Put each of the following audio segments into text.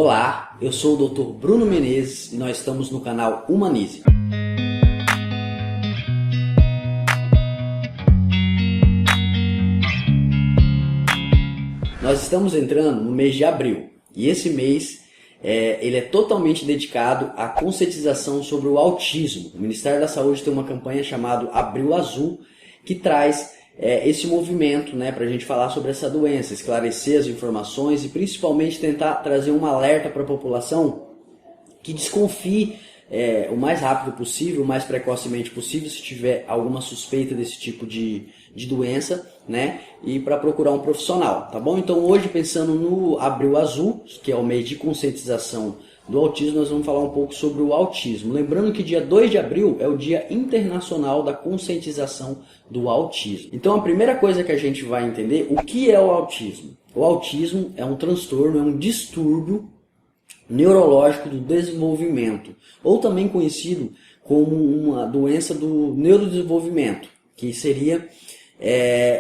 Olá, eu sou o Dr. Bruno Menezes e nós estamos no canal Humanize. Nós estamos entrando no mês de abril e esse mês ele é totalmente dedicado à conscientização sobre o autismo. O Ministério da Saúde tem uma campanha chamada Abril Azul que traz esse movimento, para a gente falar sobre essa doença, esclarecer as informações e principalmente tentar trazer um alerta para a população que desconfie o mais rápido possível, o mais precocemente possível, se tiver alguma suspeita desse tipo de doença, e para procurar um profissional, tá bom? Então hoje, pensando no Abril Azul, que é o mês de conscientização do autismo, nós vamos falar um pouco sobre o autismo. Lembrando que dia 2 de abril é o Dia Internacional da Conscientização do Autismo. Então a primeira coisa que a gente vai entender, o que é o autismo? O autismo é um transtorno, é um distúrbio neurológico do desenvolvimento, ou também conhecido como uma doença do neurodesenvolvimento, que seria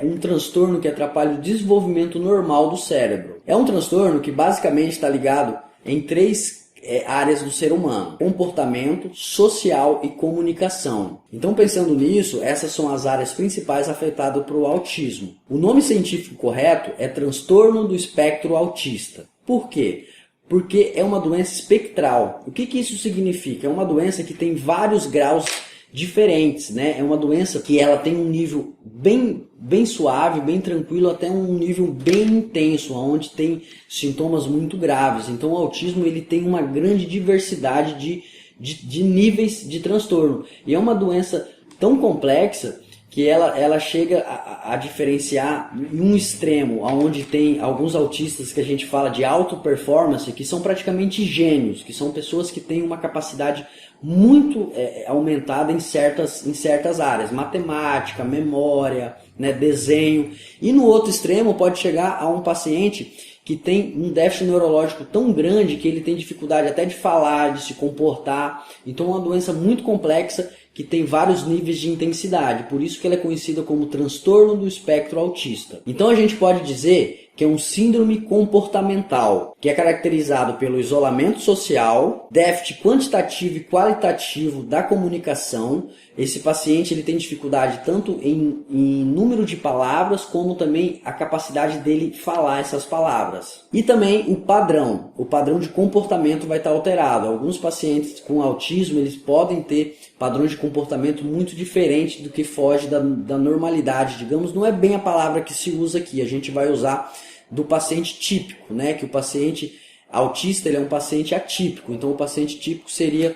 um transtorno que atrapalha o desenvolvimento normal do cérebro. É um transtorno que basicamente está ligado em três áreas do ser humano: comportamento, social e comunicação. Então, pensando nisso, essas são as áreas principais afetadas por o autismo. O nome científico correto é transtorno do espectro autista. Por quê? Porque é uma doença espectral. O que isso significa? É uma doença que tem vários graus diferentes, É uma doença que ela tem um nível bem suave, bem tranquilo, até um nível bem intenso, onde tem sintomas muito graves. Então o autismo ele tem uma grande diversidade de níveis de transtorno. E é uma doença tão complexa que ela chega a diferenciar em um extremo, onde tem alguns autistas que a gente fala de alta performance, que são praticamente gênios, que são pessoas que têm uma capacidade muito aumentada em certas áreas, matemática, memória, desenho. E no outro extremo pode chegar a um paciente que tem um déficit neurológico tão grande que ele tem dificuldade até de falar, de se comportar. Então é uma doença muito complexa que tem vários níveis de intensidade, por isso que ela é conhecida como transtorno do espectro autista. Então a gente pode dizer que é um síndrome comportamental, que é caracterizado pelo isolamento social, déficit quantitativo e qualitativo da comunicação. Esse paciente ele tem dificuldade tanto em número de palavras, como também a capacidade dele falar essas palavras. E também o padrão de comportamento vai estar alterado. Alguns pacientes com autismo eles podem ter padrões de comportamento muito diferentes do que foge da normalidade, digamos. Não é bem a palavra que se usa aqui, a gente vai usar do paciente típico, que o paciente autista ele é um paciente atípico. Então o paciente típico seria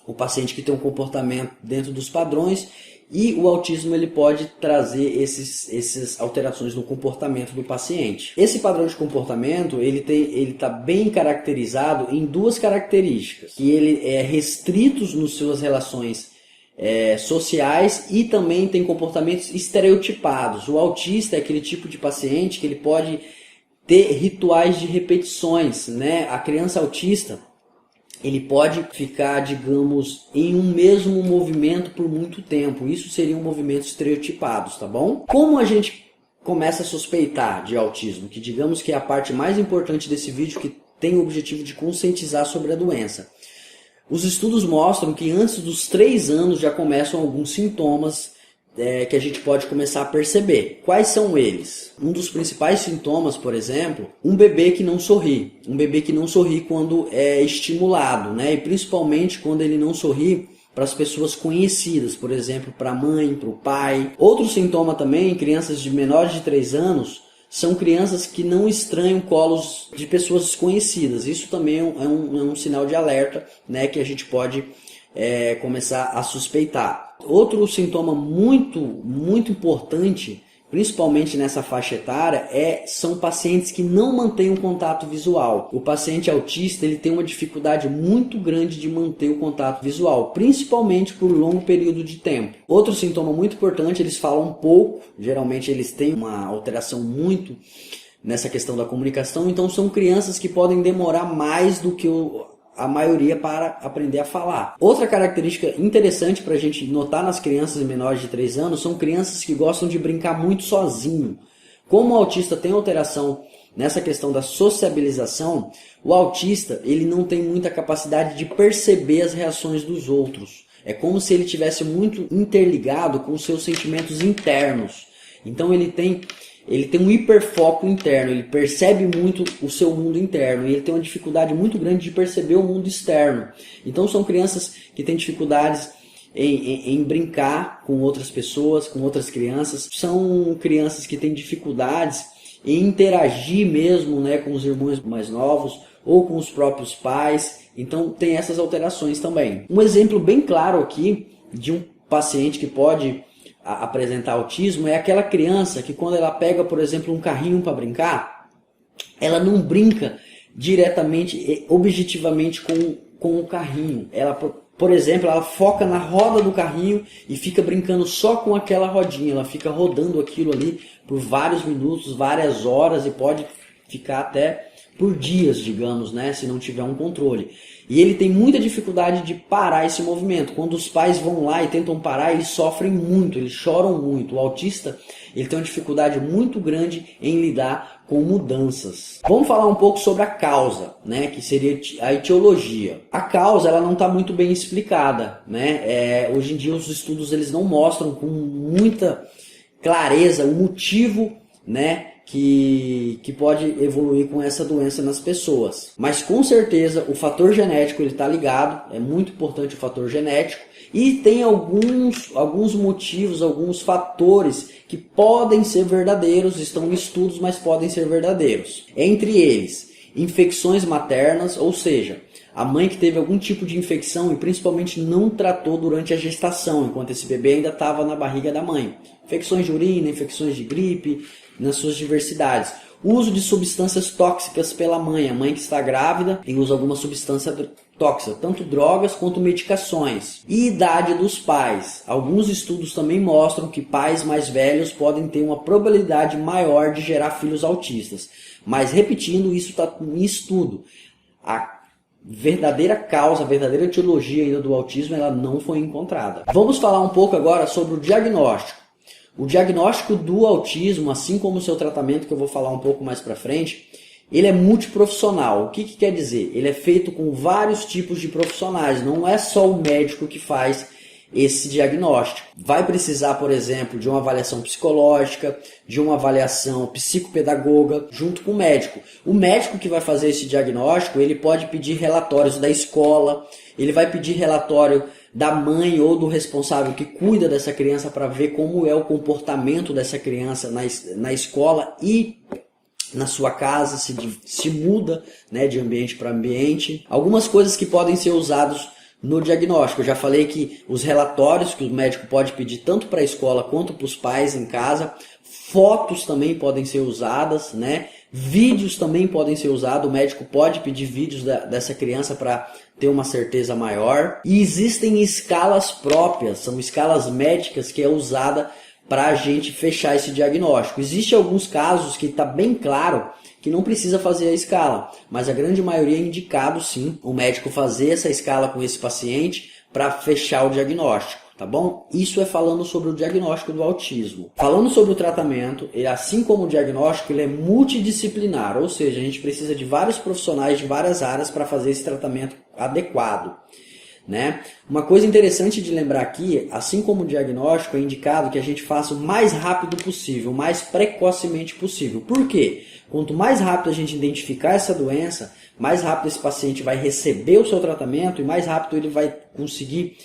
o paciente que tem um comportamento dentro dos padrões, e o autismo ele pode trazer essas alterações no comportamento do paciente. Esse padrão de comportamento ele está bem caracterizado em duas características, que ele é restrito nas suas relações sociais e também tem comportamentos estereotipados. O autista é aquele tipo de paciente que ele pode ter rituais de repetições, A criança autista ele pode ficar, digamos, em um mesmo movimento por muito tempo. Isso seriam movimentos estereotipados, tá bom? Como a gente começa a suspeitar de autismo, que digamos que é a parte mais importante desse vídeo, que tem o objetivo de conscientizar sobre a doença. Os estudos mostram que antes dos 3 anos já começam alguns sintomas que a gente pode começar a perceber. Quais são eles? Um dos principais sintomas, por exemplo, um bebê que não sorri. Um bebê que não sorri quando é estimulado, E principalmente quando ele não sorri para as pessoas conhecidas, por exemplo, para a mãe, para o pai. Outro sintoma também, crianças de menores de 3 anos, são crianças que não estranham colos de pessoas desconhecidas. Isso também é um sinal de alerta, que a gente pode começar a suspeitar. Outro sintoma muito importante, principalmente nessa faixa etária, são pacientes que não mantêm um contato visual. O paciente autista ele tem uma dificuldade muito grande de manter o contato visual, principalmente por longo período de tempo. Outro sintoma muito importante, eles falam pouco, geralmente eles têm uma alteração muito nessa questão da comunicação, então são crianças que podem demorar mais do que a maioria para aprender a falar. Outra característica interessante para a gente notar nas crianças menores de 3 anos são crianças que gostam de brincar muito sozinho. Como o autista tem alteração nessa questão da sociabilização, o autista ele não tem muita capacidade de perceber as reações dos outros. É como se ele tivesse muito interligado com os seus sentimentos internos. Então ele tem um hiperfoco interno, ele percebe muito o seu mundo interno e ele tem uma dificuldade muito grande de perceber o mundo externo. Então são crianças que têm dificuldades em brincar com outras pessoas, com outras crianças. São crianças que têm dificuldades em interagir mesmo, né, com os irmãos mais novos ou com os próprios pais. Então tem essas alterações também. Um exemplo bem claro aqui de um paciente que pode apresentar autismo é aquela criança que quando ela pega, por exemplo, um carrinho para brincar, ela não brinca diretamente, objetivamente com o carrinho. Ela, por exemplo, ela foca na roda do carrinho e fica brincando só com aquela rodinha. Ela fica rodando aquilo ali por vários minutos, várias horas e pode ficar até por dias, digamos, né, se não tiver um controle. E ele tem muita dificuldade de parar esse movimento. Quando os pais vão lá e tentam parar, eles sofrem muito, eles choram muito. O autista ele tem uma dificuldade muito grande em lidar com mudanças. Vamos falar um pouco sobre a causa, né, que seria a etiologia. A causa ela não está muito bem explicada, né? Hoje em dia os estudos eles não mostram com muita clareza o motivo, né, que pode evoluir com essa doença nas pessoas. Mas com certeza o fator genético ele está ligado, é muito importante o fator genético, e tem alguns motivos, alguns fatores que podem ser verdadeiros, estão em estudos, mas podem ser verdadeiros. Entre eles, infecções maternas, ou seja, a mãe que teve algum tipo de infecção e principalmente não tratou durante a gestação, enquanto esse bebê ainda estava na barriga da mãe. Infecções de urina, infecções de gripe, nas suas diversidades. Uso de substâncias tóxicas pela mãe. A mãe que está grávida e usa alguma substância tóxica, tanto drogas quanto medicações. E idade dos pais. Alguns estudos também mostram que pais mais velhos podem ter uma probabilidade maior de gerar filhos autistas. Mas repetindo, isso está em estudo. A verdadeira causa, a verdadeira etiologia ainda do autismo, ela não foi encontrada. Vamos falar um pouco agora sobre o diagnóstico. O diagnóstico do autismo, assim como o seu tratamento, que eu vou falar um pouco mais para frente, ele é multiprofissional. O que quer dizer? Ele é feito com vários tipos de profissionais, não é só o médico que faz esse diagnóstico. Vai precisar, por exemplo, de uma avaliação psicológica, de uma avaliação psicopedagoga, junto com o médico. O médico que vai fazer esse diagnóstico, ele pode pedir relatórios da escola, ele vai pedir relatório da mãe ou do responsável que cuida dessa criança para ver como é o comportamento dessa criança na escola e na sua casa, se muda, né, de ambiente para ambiente. Algumas coisas que podem ser usadas no diagnóstico. Eu já falei que os relatórios que o médico pode pedir tanto para a escola quanto para os pais em casa. Fotos também podem ser usadas, né? Vídeos também podem ser usados. O médico pode pedir vídeos dessa criança para ter uma certeza maior. E existem escalas próprias, são escalas médicas que é usada para a gente fechar esse diagnóstico. Existem alguns casos que está bem claro que não precisa fazer a escala, mas a grande maioria é indicado sim o médico fazer essa escala com esse paciente para fechar o diagnóstico, tá bom? Isso é falando sobre o diagnóstico do autismo. Falando sobre o tratamento, ele, assim como o diagnóstico, ele é multidisciplinar, ou seja, a gente precisa de vários profissionais de várias áreas para fazer esse tratamento adequado, né? Uma coisa interessante de lembrar aqui, assim como o diagnóstico, é indicado que a gente faça o mais rápido possível, o mais precocemente possível. Por quê? Quanto mais rápido a gente identificar essa doença, mais rápido esse paciente vai receber o seu tratamento e mais rápido ele vai conseguir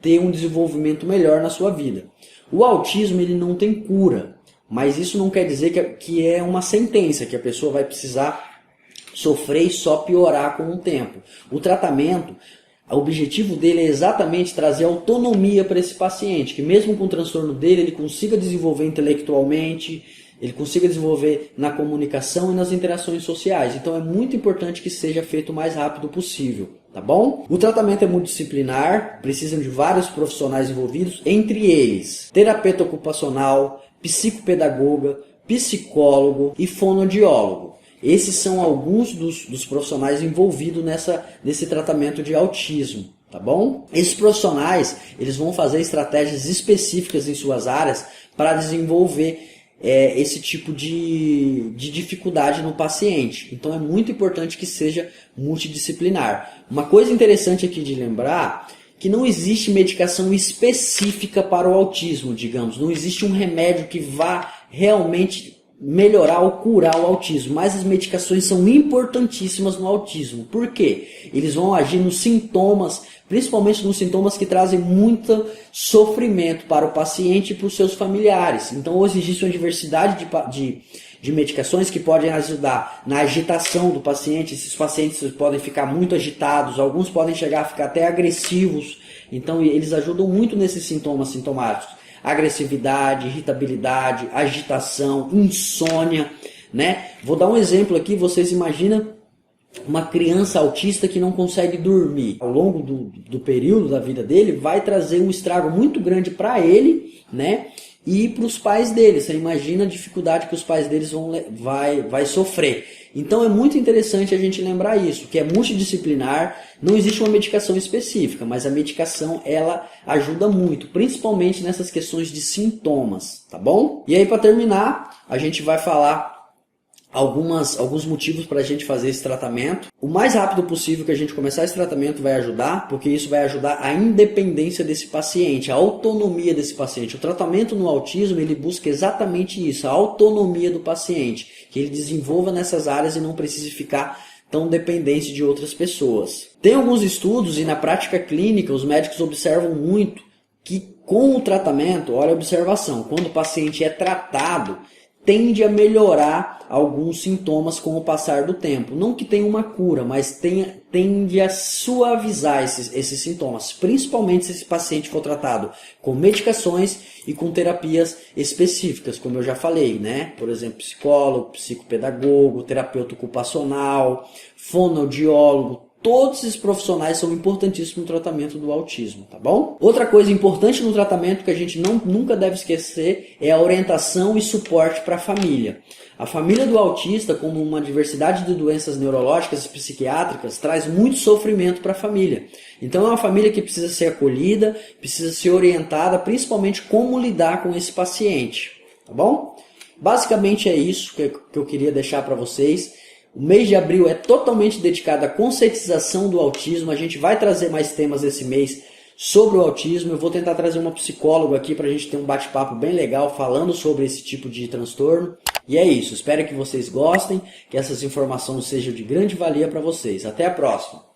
ter um desenvolvimento melhor na sua vida. O autismo ele não tem cura, mas isso não quer dizer que é uma sentença, que a pessoa vai precisar sofrer e só piorar com o tempo. O tratamento, o objetivo dele é exatamente trazer autonomia para esse paciente, que mesmo com o transtorno dele, ele consiga desenvolver intelectualmente, ele consiga desenvolver na comunicação e nas interações sociais. Então é muito importante que seja feito o mais rápido possível, tá bom? O tratamento é multidisciplinar, precisam de vários profissionais envolvidos, entre eles terapeuta ocupacional, psicopedagoga, psicólogo e fonoaudiólogo. Esses são alguns dos profissionais envolvidos nesse tratamento de autismo, tá bom? Esses profissionais, eles vão fazer estratégias específicas em suas áreas para desenvolver esse tipo de dificuldade no paciente. Então é muito importante que seja multidisciplinar. Uma coisa interessante aqui de lembrar, que não existe medicação específica para o autismo, digamos. Não existe um remédio que vá realmente melhorar ou curar o autismo, mas as medicações são importantíssimas no autismo. Por quê? Eles vão agir nos sintomas, principalmente nos sintomas que trazem muito sofrimento para o paciente e para os seus familiares. Então hoje existe uma diversidade de medicações que podem ajudar na agitação do paciente. Esses pacientes podem ficar muito agitados, alguns podem chegar a ficar até agressivos. Então eles ajudam muito nesses sintomas sintomáticos. Agressividade, irritabilidade, agitação, insônia, né? Vou dar um exemplo aqui, vocês imaginam uma criança autista que não consegue dormir. Ao longo do período da vida dele, vai trazer um estrago muito grande para ele, né? E para os pais dele. Você imagina a dificuldade que os pais deles vai sofrer. Então é muito interessante a gente lembrar isso, que é multidisciplinar, não existe uma medicação específica, mas a medicação ela ajuda muito, principalmente nessas questões de sintomas, tá bom? E aí para terminar, a gente vai falar alguns motivos para a gente fazer esse tratamento. O mais rápido possível que a gente começar esse tratamento vai ajudar, porque isso vai ajudar a independência desse paciente, a autonomia desse paciente. O tratamento no autismo, ele busca exatamente isso, a autonomia do paciente, que ele desenvolva nessas áreas e não precise ficar tão dependente de outras pessoas. Tem alguns estudos e na prática clínica os médicos observam muito que com o tratamento, olha a observação, quando o paciente é tratado, tende a melhorar alguns sintomas com o passar do tempo. Não que tenha uma cura, mas tende a suavizar esses sintomas, principalmente se esse paciente for tratado com medicações e com terapias específicas, como eu já falei, né? Por exemplo, psicólogo, psicopedagogo, terapeuta ocupacional, fonoaudiólogo. Todos esses profissionais são importantíssimos no tratamento do autismo, tá bom? Outra coisa importante no tratamento que a gente nunca deve esquecer é a orientação e suporte para a família. A família do autista, como uma diversidade de doenças neurológicas e psiquiátricas, traz muito sofrimento para a família. Então é uma família que precisa ser acolhida, precisa ser orientada, principalmente como lidar com esse paciente, tá bom? Basicamente é isso que eu queria deixar para vocês. O mês de abril é totalmente dedicado à conscientização do autismo. A gente vai trazer mais temas esse mês sobre o autismo. Eu vou tentar trazer uma psicóloga aqui para a gente ter um bate-papo bem legal falando sobre esse tipo de transtorno. E é isso. Espero que vocês gostem, que essas informações sejam de grande valia para vocês. Até a próxima!